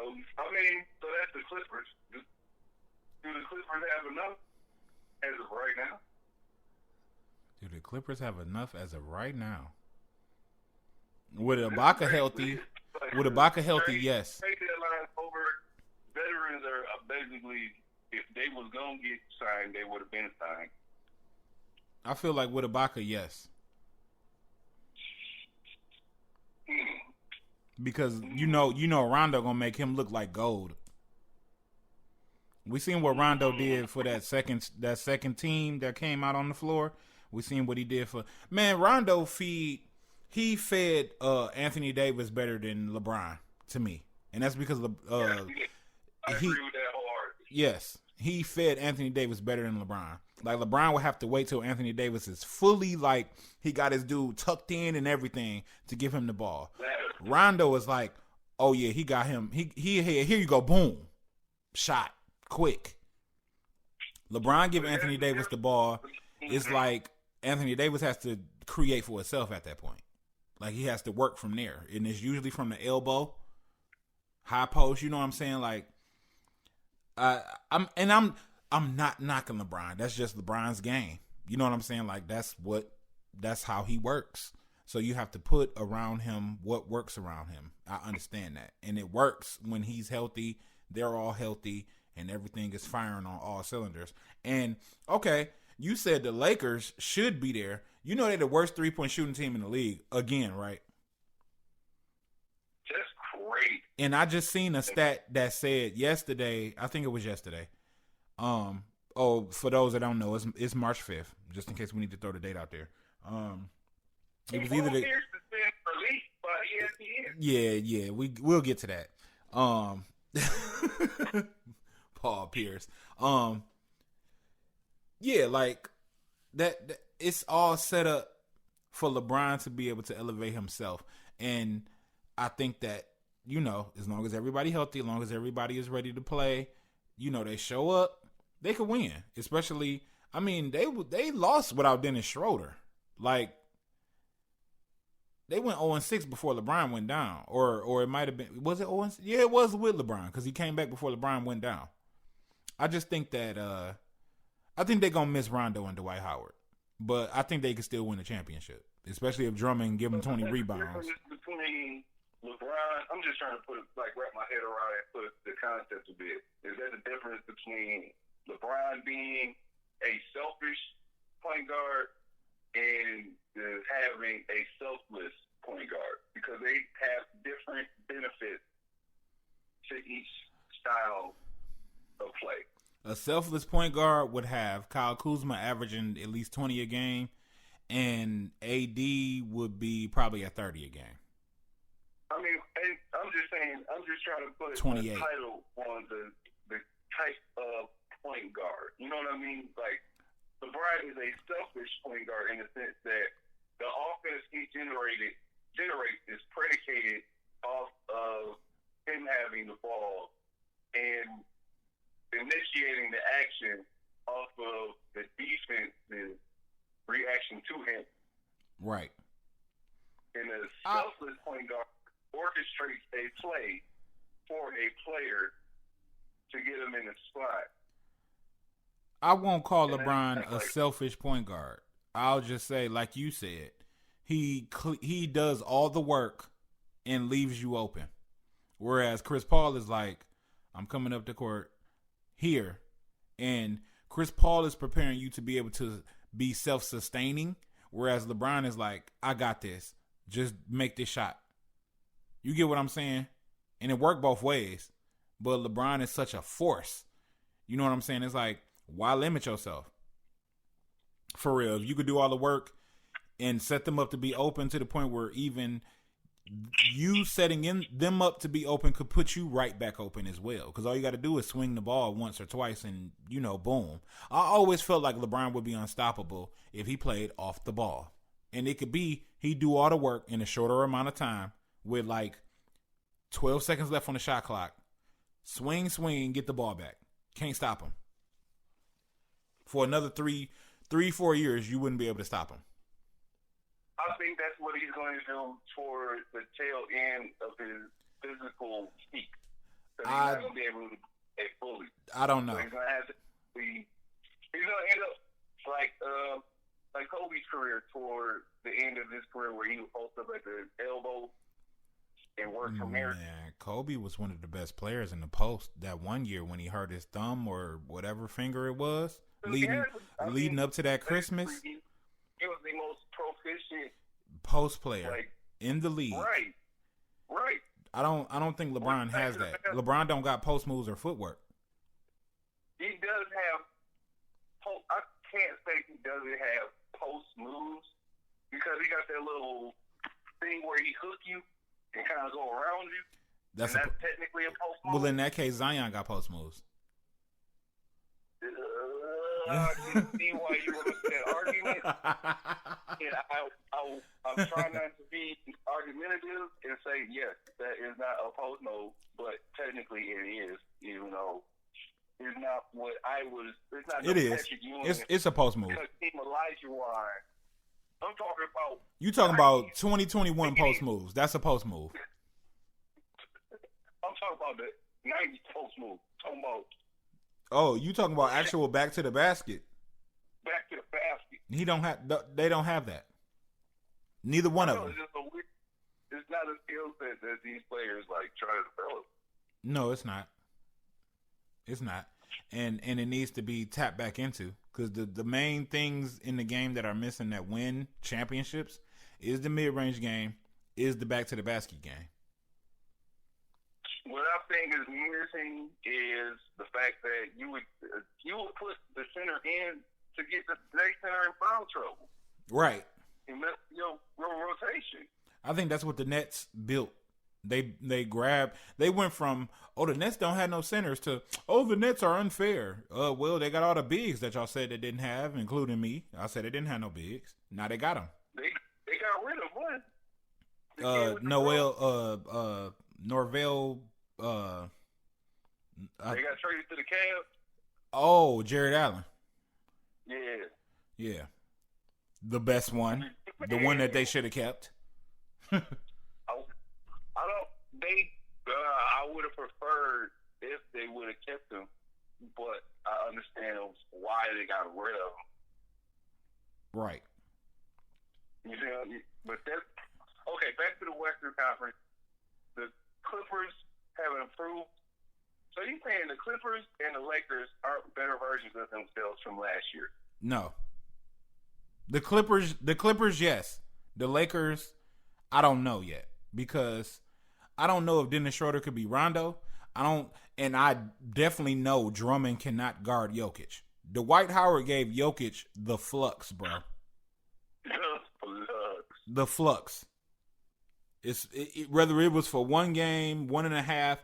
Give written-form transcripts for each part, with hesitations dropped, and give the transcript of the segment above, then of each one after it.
I mean, so that's the Clippers. Do the Clippers have enough as of right now? Do the Clippers have enough as of right now? With Ibaka healthy, yes. Trade deadline over. Veterans are basically, if they was gonna get signed, they would have been signed. I feel like with Ibaka, yes. Because you know Rondo gonna make him look like gold. We seen what Rondo did for that second team that came out on the floor. We seen what he did for Rondo. He fed Anthony Davis better than LeBron to me, and that's because I agree with that wholeheartedly. Yes, he fed Anthony Davis better than LeBron. Like LeBron would have to wait till Anthony Davis is fully like he got his dude tucked in and everything to give him the ball. Rondo is like, oh yeah, he got him. He here you go, boom, shot, quick. LeBron give Anthony Davis the ball. It's like Anthony Davis has to create for himself at that point. Like he has to work from there, and it's usually from the elbow, high post. You know what I'm saying? Like, I'm not knocking LeBron. That's just LeBron's game. You know what I'm saying? Like that's how he works. So you have to put around him what works around him. I understand that, and it works when he's healthy. They're all healthy, and everything is firing on all cylinders. And okay, you said the Lakers should be there. You know they're the worst 3-point shooting team in the league again, right? Just great. And I just seen a stat that said yesterday. I think it was yesterday. For those that don't know, it's March 5th. Just in case we need to throw the date out there. It was either the. Yeah, we'll get to that. Paul Pierce. Yeah, like that. It's all set up for LeBron to be able to elevate himself, and I think that as long as everybody healthy, as long as everybody is ready to play, they show up, they could win. Especially, I mean, they lost without Dennis Schroeder. Like they went 0-6 before LeBron went down, or it might have been, was it 0-6? Yeah, it was with LeBron because he came back before LeBron went down. I just think that I think they're gonna miss Rondo and Dwight Howard. But I think they could still win the championship, especially if Drummond give them 20 rebounds. Between LeBron, I'm just trying to wrap my head around and put the concept a bit. Is that the difference between LeBron being a selfish point guard and having a selfless point guard? Because they have different benefits to each style of play. A selfless point guard would have Kyle Kuzma averaging at least 20 a game, and AD would be probably at 30 a game. I mean, I'm just saying, I'm just trying to put 28. a title on the type of point guard. You know what I mean? Like, LeBron is a selfish point guard in the sense that the offense he generates is predicated off of him having the ball and initiating the action off of the defense's reaction to him. Right. And a selfless point guard orchestrates a play for a player to get him in the spot. I won't call LeBron a selfish point guard. I'll just say, like you said, he does all the work and leaves you open. Whereas Chris Paul is like, I'm coming up the court here, and Chris Paul is preparing you to be able to be self-sustaining, whereas LeBron is like, I got this, just make this shot. You get what I'm saying? And it worked both ways, but LeBron is such a force. You know what I'm saying? It's like, why limit yourself? For real, if you could do all the work and set them up to be open to the point where even you setting them up to be open could put you right back open as well. Because all you got to do is swing the ball once or twice and, boom. I always felt like LeBron would be unstoppable if he played off the ball. And it could be he do all the work in a shorter amount of time with like 12 seconds left on the shot clock. Swing, get the ball back. Can't stop him. For another 3-4 years, you wouldn't be able to stop him. I think that's what he's going to do for the tail end of his physical peak. Because he's not going to be able to play fully. I don't know. So he's going to have to be. He's going to end up like Kobe's career toward the end of his career, where he would post up at the elbow and work from there. Man, Kobe was one of the best players in the post that one year when he hurt his thumb or whatever finger it was, leading up to that Christmas. He was the most proficient post player in the league. Right. I don't think LeBron has that. LeBron don't got post moves or footwork. He does have. I can't say he doesn't have post moves because he got that little thing where he hook you and kind of go around you. That's technically a post move. Well, in that case, Zion got post moves. I can see why you were making that argument. And I'm trying not to be argumentative and say, yes, that is not a post move, but technically it is, even though it's not what I was. It's not. It is. It's a post move. Team Elijah Wine. I'm talking about. You talking about 2021 post moves? That's a post move. I'm talking about the 90s post move. Talking about. Oh, you talking about actual back to the basket? Back to the basket. He don't have. They don't have that. Neither one of them. It's not a skill set that these players try to develop. No, it's not. It's not, and it needs to be tapped back into because the main things in the game that are missing that win championships is the mid range game, is the back to the basket game. What I think is missing is the fact that you would put the center in to get the next center in foul trouble. Right. And mess your rotation. I think that's what the Nets built. They went from, the Nets don't have no centers to, the Nets are unfair. Well, they got all the bigs that y'all said they didn't have, including me. I said they didn't have no bigs. Now they got them. They got rid of one. Norvell. They got traded to the Cavs. Oh, Jared Allen. Yeah. The best one. The one that they should have kept. I would have preferred if they would have kept him, but I understand why they got rid of him. Right. You know, but that's okay. Back to the Western Conference. The Clippers have improved. So you saying the Clippers and the Lakers aren't better versions of themselves from last year? No. The Clippers, yes. The Lakers, I don't know yet because I don't know if Dennis Schroeder could be Rondo. I definitely know Drummond cannot guard Jokic. Dwight Howard gave Jokic the flux, bro. The flux. Whether it was for one game, 1.5,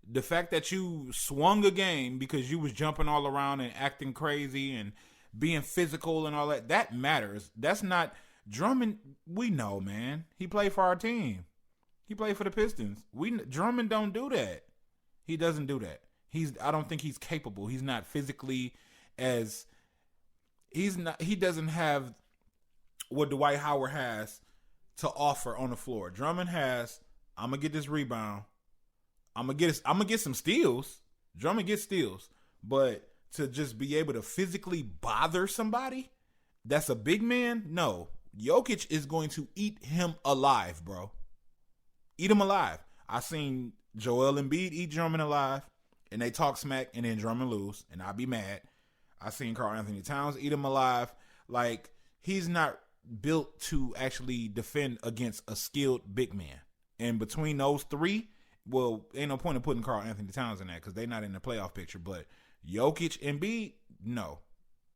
the fact that you swung a game because you was jumping all around and acting crazy and being physical and all that matters. That's not Drummond. We know, man. He played for our team. He played for the Pistons. Drummond don't do that. He doesn't do that. I don't think he's capable. He's not physically he doesn't have what Dwight Howard has to offer on the floor. Drummond has, I'm going to get this rebound. I'm going to get some steals. Drummond gets steals, but to just be able to physically bother somebody that's a big man, no. Jokic is going to eat him alive, bro. Eat him alive. I seen Joel Embiid eat Drummond alive, and they talk smack, and then Drummond lose, and I'd be mad. I seen Karl Anthony Towns eat him alive. Like, he's not built to actually defend against a skilled big man. And between those three, well, ain't no point in putting Karl Anthony Towns in that because they're not in the playoff picture. But Jokic and Embiid, no.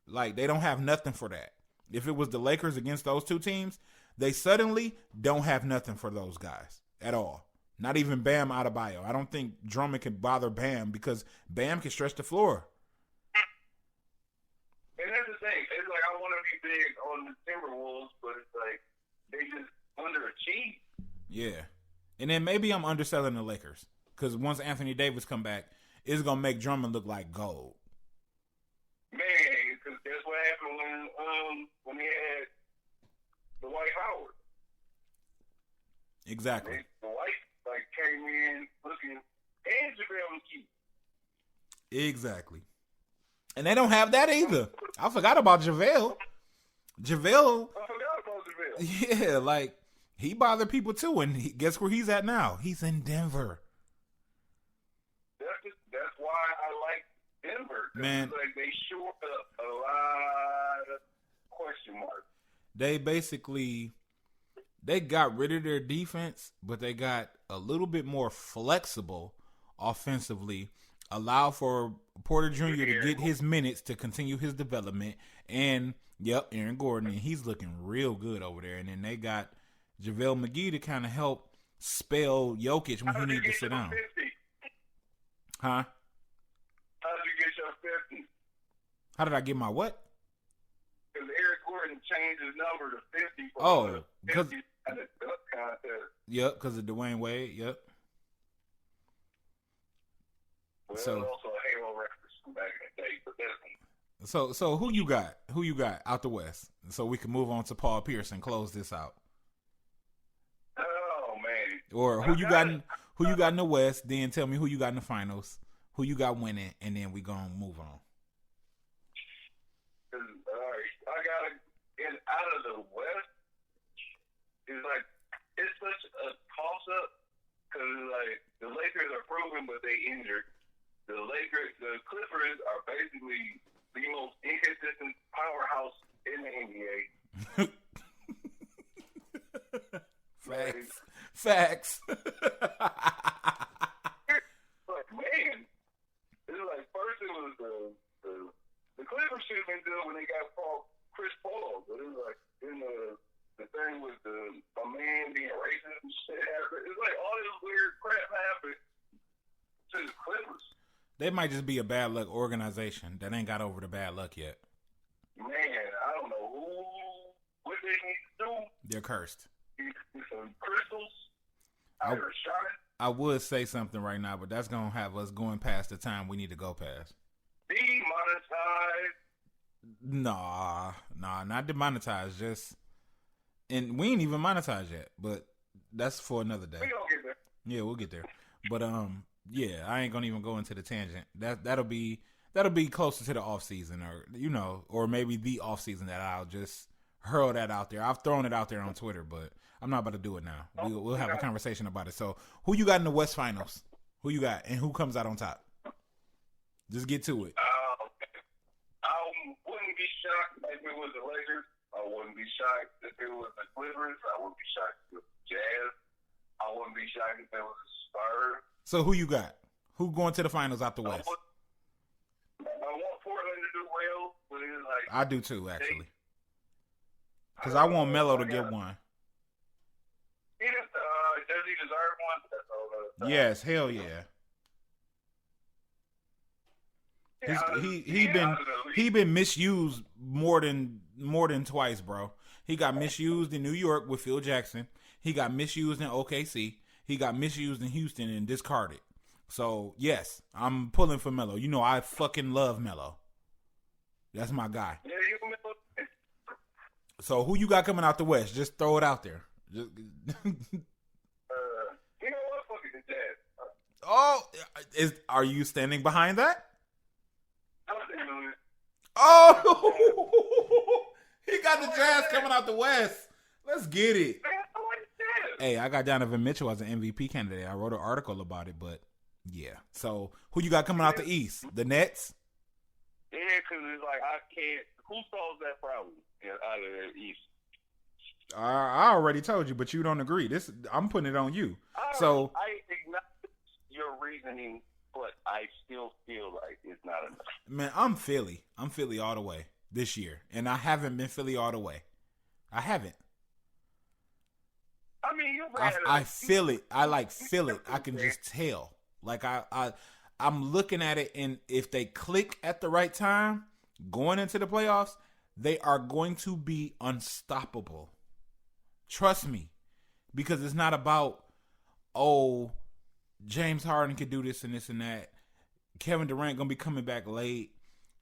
Like, they don't have nothing for that. If it was the Lakers against those two teams, they suddenly don't have nothing for those guys at all. Not even Bam Adebayo. I don't think Drummond can bother Bam because Bam can stretch the floor. And that's the thing. It's like I want to be big on the Timberwolves, but it's like they just underachieve. Yeah. And then maybe I'm underselling the Lakers because once Anthony Davis come back, it's going to make Drummond look like gold. Man, because that's what happened when he had Dwight Howard. Exactly. Dwight came in looking, and film keep. Exactly. And they don't have that either. I forgot about Javale. I forgot about Javale. Yeah, like, he bothered people too, and guess where he's at now? He's in Denver. That's why I like Denver. Man, like they shored up a lot of question marks. They got rid of their defense, but they got a little bit more flexible offensively. Allow for Porter Jr. to get his minutes to continue his development. And, Aaron Gordon, and he's looking real good over there. And then they got JaVale McGee to kind of help spell Jokic when he needs to sit down. 50? Huh? How did you get your 50? How did I get my what? Because Eric Gordon changed his number to 50. Oh, because yep, because of Dwayne Wade. Yep. Well, so also a Halo reference from back in the day, but that's so who you got? Who you got out the West? So we can move on to Paul Pierce and close this out. Oh man. Or who you got in the West? Then tell me who you got in the finals. Who you got winning, and then we gonna move on. All right, I gotta get out of the West. It's such a toss up because like the Lakers are proven, but they injured. The Clippers are basically the most inconsistent powerhouse in the NBA. Facts. Like man, it's like first it was the Clippers should have been good when they got Chris Paul, but it was like in the thing with a man being racist and shit. It's like all this weird crap happened to the Clippers. They might just be a bad luck organization that ain't got over the bad luck yet. Man, I don't know what they need to do. They're cursed. Some crystals out of shot. I would say something right now, but that's gonna have us going past the time we need to go past. Demonetized. Nah, not demonetized. And we ain't even monetized yet, but that's for another day. We gonna get there. Yeah, we'll get there. But yeah, I ain't gonna even go into the tangent. That'll be closer to the off season, or maybe the off season that I'll just hurl that out there. I've thrown it out there on Twitter, but I'm not about to do it now. We'll have a conversation about it. So, who you got in the West Finals? Who you got, and who comes out on top? Just get to it. I wouldn't be shocked if it was the Lakers. I wouldn't be shocked if it was the Clippers. I wouldn't be shocked if it was the Jazz. I wouldn't be shocked if it was the Spurs. So, who you got? Who going to the finals out the West? I want Portland to do well, but it's like I do too, actually. Because I want Melo to get one. Does he deserve one? That's all. Yes, hell yeah. He been misused more than twice, bro. He got misused in New York with Phil Jackson. He got misused in OKC. He got misused in Houston and discarded. So yes, I'm pulling for Melo. You know I fucking love Melo. That's my guy. Yeah, you Melo. So who you got coming out the West? Just throw it out there. You know what? Fuck it, the Jazz. Oh, are you standing behind that? Absolutely. Oh, he got the Jazz coming out the West. Let's get it. Hey, I got Donovan Mitchell as an MVP candidate. I wrote an article about it, but yeah. So who you got coming out the East? The Nets? Yeah, because it's like I can't. Who solves that problem out of the East? I already told you, but you don't agree. I'm putting it on you. I acknowledge your reasoning, but I still feel like it's not enough. Man, I'm Philly. I'm Philly all the way this year, and I haven't been Philly all the way. I haven't. I mean, I feel it. I feel it. I can just tell. Like I'm looking at it, and if they click at the right time, going into the playoffs, they are going to be unstoppable. Trust me, because it's not about, James Harden could do this and this and that. Kevin Durant gonna be coming back late.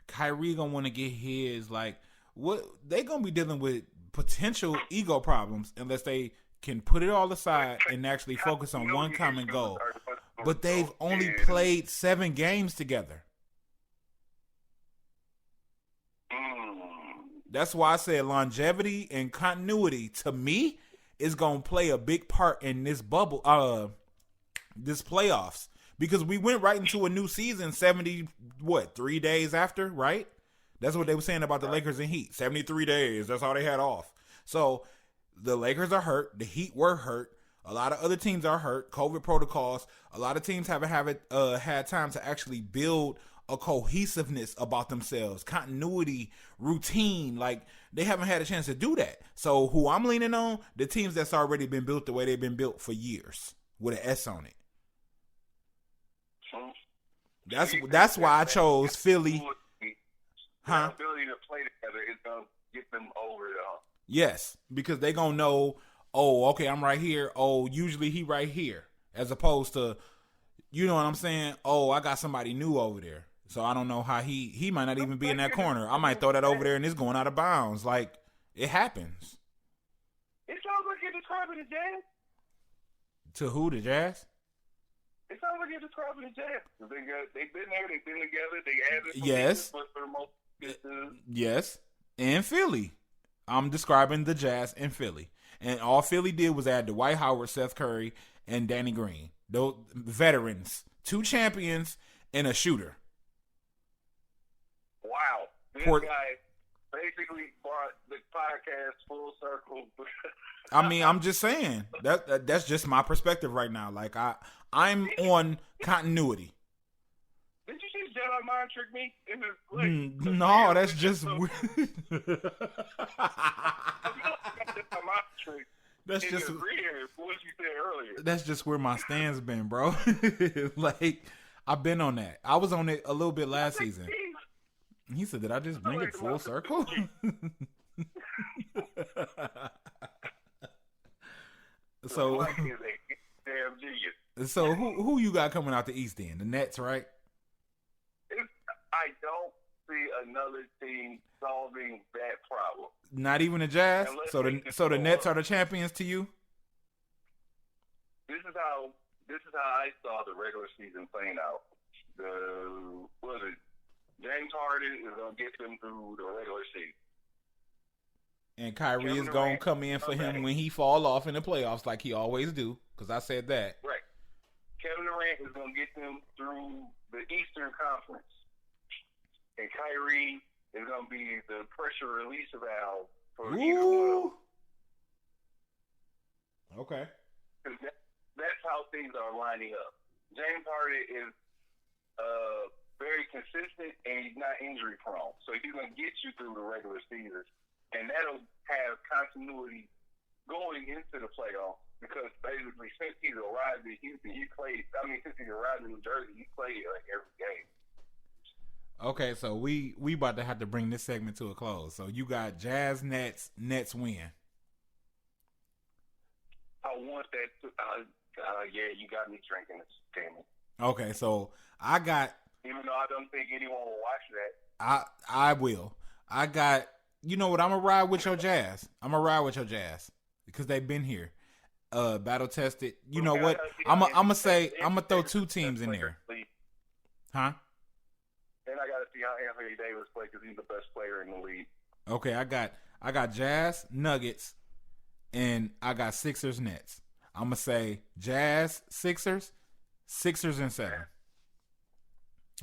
Kyrie gonna want to get his. Like, what they gonna be dealing with potential ego problems unless they can put it all aside and actually focus on one common goal. But they've only played 7 games together. That's why I said longevity and continuity to me is gonna play a big part in this bubble, this playoffs, because we went right into a new season 3 days after, right? That's what they were saying about the Lakers and Heat. 73 days. That's all they had off. So the Lakers are hurt. The Heat were hurt. A lot of other teams are hurt. COVID protocols. A lot of teams haven't had time to actually build a cohesiveness about themselves, continuity, routine. Like, they haven't had a chance to do that. So who I'm leaning on, the teams that's already been built the way they've been built for years with an S on it. That's why I chose Philly. The ability to play together is going to get them over the hump. Yes, because they going to know, oh, okay, I'm right here. Oh, usually he right here. As opposed to, you know what I'm saying? Oh, I got somebody new over there. So I don't know how he might not even be in that corner. I might throw that over there and it's going out of bounds. Like, it happens. It sounds like you're describing the Jazz. To who, the Jazz? It sounds like you're describing the Jazz. They've been there, they've been together, they added yes. Yes. And Philly. I'm describing the Jazz and Philly. And all Philly did was add Dwight Howard, Seth Curry, and Danny Green. Those veterans. 2 champions and a shooter. Wow. This guy basically brought the podcast full circle. I mean, I'm just saying. That's just my perspective right now. Like, I'm on continuity. Did you see Jedi mind trick me? No, that's just weird. That's just what you said earlier. That's just where my stand's been, bro. Like, I've been on that. I was on it a little bit last season. He said, "Did I just bring it full circle?" So, so who you got coming out the East then? The Nets, right? I don't see another team solving that problem. Not even the Jazz. So the Nets are the champions to you. This is how I saw the regular season playing out. James Harden is gonna get them through the regular season. And Kyrie is going to come in for him when he fall off in the playoffs like he always do, because I said that. Right. Kevin Durant is going to get them through the Eastern Conference. And Kyrie is going to be the pressure release valve for either one of them. Okay. That's how things are lining up. James Harden is very consistent and he's not injury prone. So he's going to get you through the regular season. And that'll have continuity going into the playoffs because basically since he's arrived in Houston, since he's arrived in New Jersey, he played like every game. Okay, so we about to have to bring this segment to a close. So you got Jazz, Nets win. I want that to, yeah, you got me drinking this, damn it. Okay, so I got... Even though I don't think anyone will watch that. I will. I got... You know what? I'm going to ride with your Jazz. Because they've been here. Battle tested. You know what? I'm going to throw 2 teams in there. Huh? And I got to see how Anthony Davis plays because he's the best player in the league. Okay, I got Jazz, Nuggets, and I got Sixers, Nets. I'm going to say Jazz, Sixers and 7.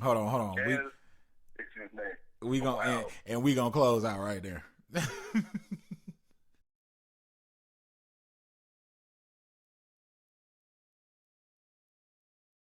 Hold on. Jazz, Sixers, Nets. We gonna and we gonna close out right there.